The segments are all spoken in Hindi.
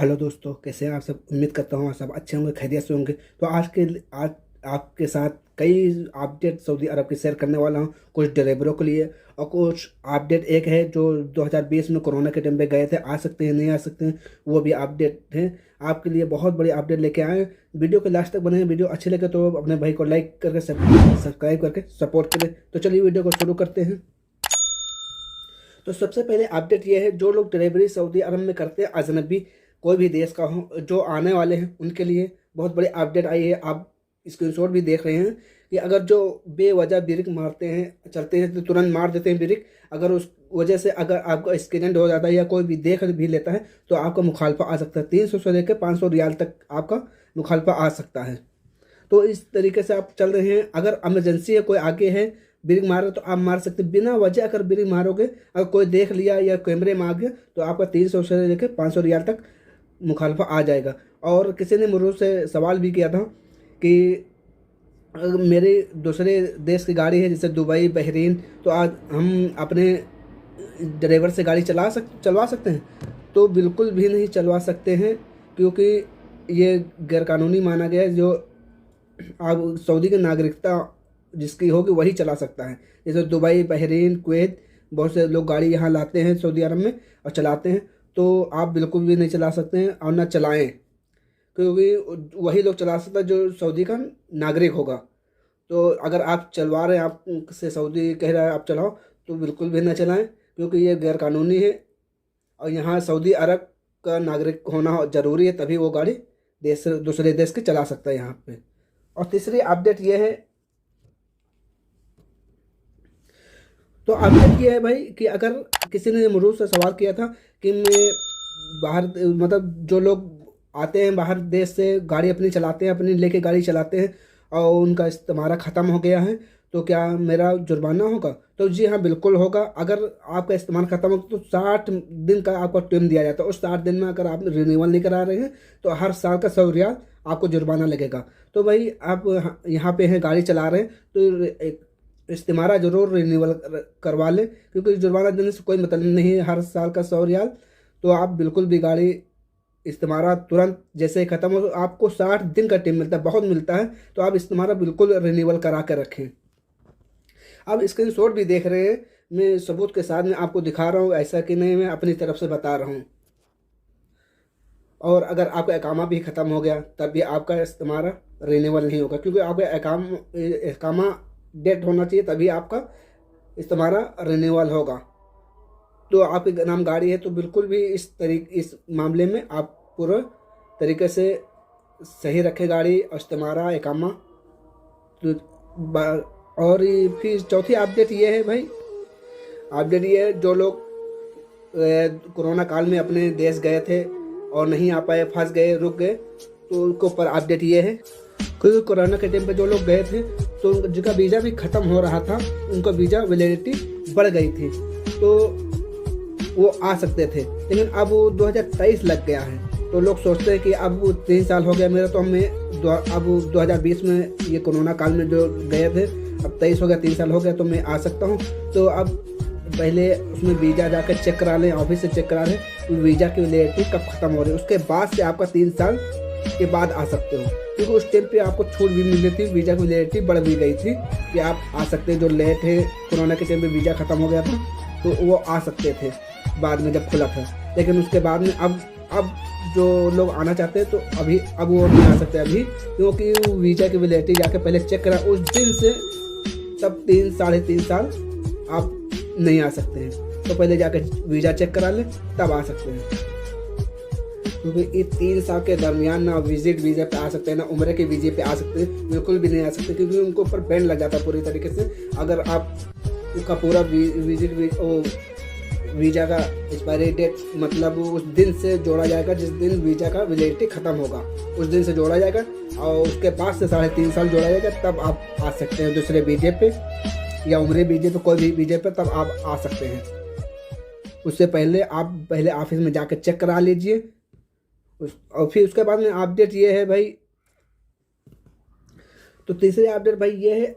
हेलो दोस्तों, कैसे हैं आप सब। उम्मीद करता हूँ आप सब अच्छे होंगे, खैरियत से होंगे। तो आज आपके साथ कई अपडेट सऊदी अरब की शेयर करने वाला हूँ, कुछ ड्राइवरों के लिए और कुछ अपडेट। एक है जो 2020 में कोरोना के टाइम पे गए थे, आ सकते हैं नहीं आ सकते हैं, वो भी अपडेट है आपके लिए। बहुत बड़ी अपडेट लेके आए हैं। वीडियो के लास्ट तक बने हैं। वीडियो अच्छी लगे तो अपने भाई को लाइक करके सब्सक्राइब करके सपोर्ट करें। तो चलिए वीडियो को शुरू करते हैं। तो सबसे पहले अपडेट ये है, जो लोग डिलीवरी सऊदी अरब में करते हैं, अजनबी कोई भी देश का हो, जो आने वाले हैं उनके लिए बहुत बड़ी अपडेट आई है। आप स्क्रीनशॉट भी देख रहे हैं कि अगर जो बेवजह ब्रेक मारते हैं, चलते हैं तो तुरंत मार देते हैं ब्रेक, अगर उस वजह से अगर आपका एक्सीडेंट हो जाता है या कोई भी देख भी लेता है तो आपका मुखालफा आ सकता है। 300 से लेकर 500 रियाल तक आपका मुखालफा आ सकता है। तो इस तरीके से आप चल रहे हैं। अगर इमरजेंसी है, कोई आगे है, ब्रेक मारो तो आप मार सकते हैं। बिना वजह अगर ब्रेक मारोगे, अगर कोई देख लिया या कैमरे में आ गया तो आपका 300 से लेकर 500 रियाल तक मुखालफा आ जाएगा। और किसी ने मुझसे सवाल भी किया था कि अगर मेरे दूसरे देश की गाड़ी है, जैसे दुबई, बहरीन, तो आज हम अपने ड्राइवर से गाड़ी चलवा सकते हैं? तो बिल्कुल भी नहीं चलवा सकते हैं, क्योंकि ये गैरकानूनी माना गया है। जो आप सऊदी की नागरिकता जिसकी होगी वही चला सकता है। जैसे दुबई, बहरीन, कुवैत, बहुत से लोग गाड़ी यहाँ लाते हैं सऊदी अरब में और चलाते हैं। तो आप बिल्कुल भी नहीं चला सकते हैं और ना चलाएं, क्योंकि वही लोग चला सकता है जो सऊदी का नागरिक होगा। तो अगर आप चलवा रहे हैं, आपसे सऊदी कह रहा है आप चलाओ, तो बिल्कुल भी ना चलाएं, क्योंकि ये गैरकानूनी है। और यहाँ सऊदी अरब का नागरिक होना ज़रूरी है, तभी वो गाड़ी दूसरे देश की चला सकता है यहाँ पे। और तीसरी अपडेट ये है, तो अपडेट ये है भाई कि अगर किसी ने मुझसे से सवाल किया था कि मैं बाहर, मतलब जो लोग आते हैं बाहर देश से, गाड़ी अपनी चलाते हैं, अपनी लेके गाड़ी चलाते हैं और उनका इस्तेमाल ख़त्म हो गया है, तो क्या मेरा जुर्माना होगा? तो जी हाँ, बिल्कुल होगा। अगर आपका इस्तेमाल ख़त्म हो तो 60 दिन का आपको टाइम दिया जाता है। उस 60 दिन में अगर आप रिन्यूअल नहीं करा रहे हैं तो हर साल का 100 रियाल आपको जुर्माना लगेगा। तो भाई आप यहाँ पे हैं, गाड़ी चला रहे हैं, तो इस्तेमारा ज़रूर रिन्यूअल करवा लें, क्योंकि जुर्माना देने से कोई मतलब नहीं है। हर साल का 100 रियाल। तो आप बिल्कुल भी गाड़ी इस्तेमारा तुरंत जैसे ही ख़त्म हो, तो आपको 60 दिन का टाइम मिलता है, बहुत मिलता है। तो आप इस्तेमारा बिल्कुल रिन्यूअल करा कर रखें। आप स्क्रीनशॉट भी देख रहे हैं, मैं सबूत के साथ में आपको दिखा रहा हूँ, ऐसा कि नहीं मैं अपनी तरफ से बता रहा हूँ। और अगर आपका अकामा भी ख़त्म हो गया तब भी आपका इस्तेमारा रिन्यूअल नहीं होगा, क्योंकि आपका अकामा डेट होना चाहिए, तभी आपका इस्तेमारा रिन्यूअल होगा। तो आपके नाम गाड़ी है, तो बिल्कुल भी इस मामले में आप पूरा तरीके से सही रखें गाड़ी और इस्तेमारा अकामा। तो और फिर चौथी अपडेट ये है भाई, अपडेट ये है, जो लोग कोरोना काल में अपने देश गए थे और नहीं आ पाए, फंस गए, रुक गए, तो उनके ऊपर अपडेट ये है, क्योंकि कोरोना के टाइम पे जो लोग गए थे तो जिनका वीज़ा भी ख़त्म हो रहा था, उनका वीज़ा वैलिडिटी बढ़ गई थी, तो वो आ सकते थे। लेकिन अब वो 2023 लग गया है, तो लोग सोचते हैं कि अब 3 साल हो गया मेरा, तो अब 2020 में ये कोरोना काल में जो गए थे, अब 23 हो गया, 3 साल हो गया, तो मैं आ सकता हूँ। तो अब पहले उसमें वीज़ा जाकर चेक करा लें, ऑफिस से चेक करा लें वीज़ा की वैलिडिटी कब ख़त्म हो रही है, उसके बाद से आपका 3 साल के बाद आ सकते हो। क्योंकि उस टाइम पे आपको छूट भी मिली थी, वीज़ा की वैलिडिटी बढ़ भी गई थी कि आप आ सकते हैं। जो लेट है, कोरोना के टाइम पे वीज़ा ख़त्म हो गया था, तो वो आ सकते थे बाद में जब खुला था। लेकिन उसके बाद में अब जो लोग आना चाहते हैं तो अब वो नहीं आ सकते अभी, क्योंकि वीज़ा की वैलिडिटी जाके पहले चेक करा उस दिन से, तब 3-3.5 साल आप नहीं आ सकते हैं। तो पहले जाकर वीज़ा चेक करा लें, तब आ सकते हैं। क्योंकि इस 3 साल के दरमियान ना विजिट वीज़े पे आ सकते हैं, ना उम्र के वीज़े पे आ सकते हैं, बिल्कुल भी नहीं आ सकते, क्योंकि उनको ऊपर बैन लग जाता है पूरी तरीके से। अगर आप उसका पूरा वीज़ा का एक्सपायरी डेट, मतलब उस दिन से जोड़ा जाएगा जिस दिन वीज़ा का वैलिडिटी ख़त्म होगा, उस दिन से जोड़ा जाएगा, और उसके बाद से 3.5 साल जोड़ा जाएगा, तब आप आ सकते हैं दूसरे वीज़े पे या उम्र वीज़े पे, कोई भी वीज़े पे, तब आप आ सकते हैं। उससे पहले आप ऑफिस में जाकर चेक करा लीजिए। और फिर उसके बाद में अपडेट ये है भाई, तो तीसरी अपडेट भाई ये है,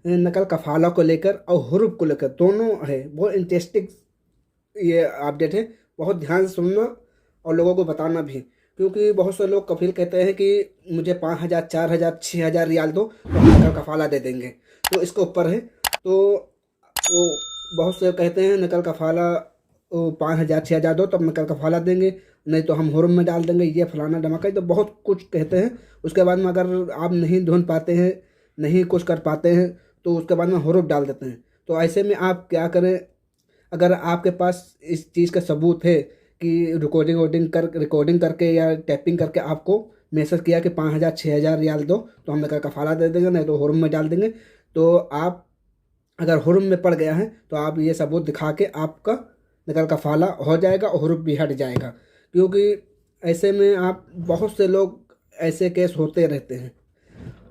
नकल कफाला को लेकर और हुरूफ को लेकर, दोनों है। बहुत इंटरेस्टिंग ये अपडेट है, बहुत ध्यान से सुनना और लोगों को बताना भी। क्योंकि बहुत से लोग कफील कहते हैं कि मुझे 5,000 4,000 6,000 रियाल दो तो हम नकल कफाला दे देंगे, तो इसके ऊपर है। तो वो बहुत से कहते हैं नकल कफाला 5,000 6,000 दो तब नकल कफाला देंगे, नहीं तो हम हुर्म में डाल देंगे, ये फलाना धमाका, तो बहुत कुछ कहते हैं। उसके बाद में अगर आप नहीं ढूंढ पाते हैं, नहीं कुछ कर पाते हैं, तो उसके बाद में हुर्म डाल देते हैं। तो ऐसे में आप क्या करें, अगर आपके पास इस चीज़ का सबूत है कि रिकॉर्डिंग करके या टैपिंग करके आपको मैसेज किया कि 5,000 6,000 रियाल दो तो हम नकल कफाला दे देंगे, नहीं तो हुर्म में डाल देंगे, तो आप अगर हुर्म में पड़ गया है तो आप ये सबूत दिखा के आपका नकल कफाला हो जाएगा और हुर्म भी हट जाएगा। क्योंकि ऐसे में आप बहुत से लोग ऐसे केस होते रहते हैं।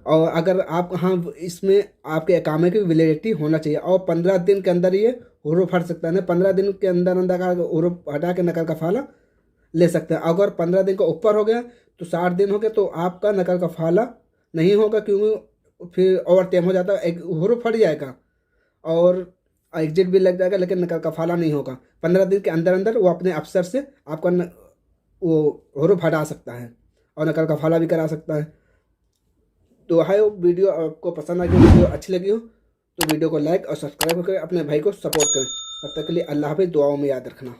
और अगर आप हाँ, इसमें आपके अकामे की वैलिडिटी होना चाहिए और 15 दिन के अंदर ये हुरूफ हट सकता है ना, 15 दिन के अंदर अंदर का हुरूफ हटा के नकल कफाला ले सकते हैं। अगर 15 दिन का ऊपर हो गया तो 60 दिन हो गए तो आपका नकल कफाला नहीं होगा, क्योंकि फिर ओवर टाइम हो जाता है, एक हुरूफ हट जाएगा और एग्जिट भी लग जाएगा, लेकिन नकल कफाला नहीं होगा। 15 दिन के अंदर अंदर वो अपने अफसर से आपका वो हुरूफ हटा सकता है और नकल कफाला भी करा सकता है। तो है वो वीडियो आपको पसंद आ गई, वीडियो अच्छी लगी हो तो वीडियो को लाइक और सब्सक्राइब करके अपने भाई को सपोर्ट करें। तब तक के लिए अल्लाह हाफिज़, दुआओं में याद रखना।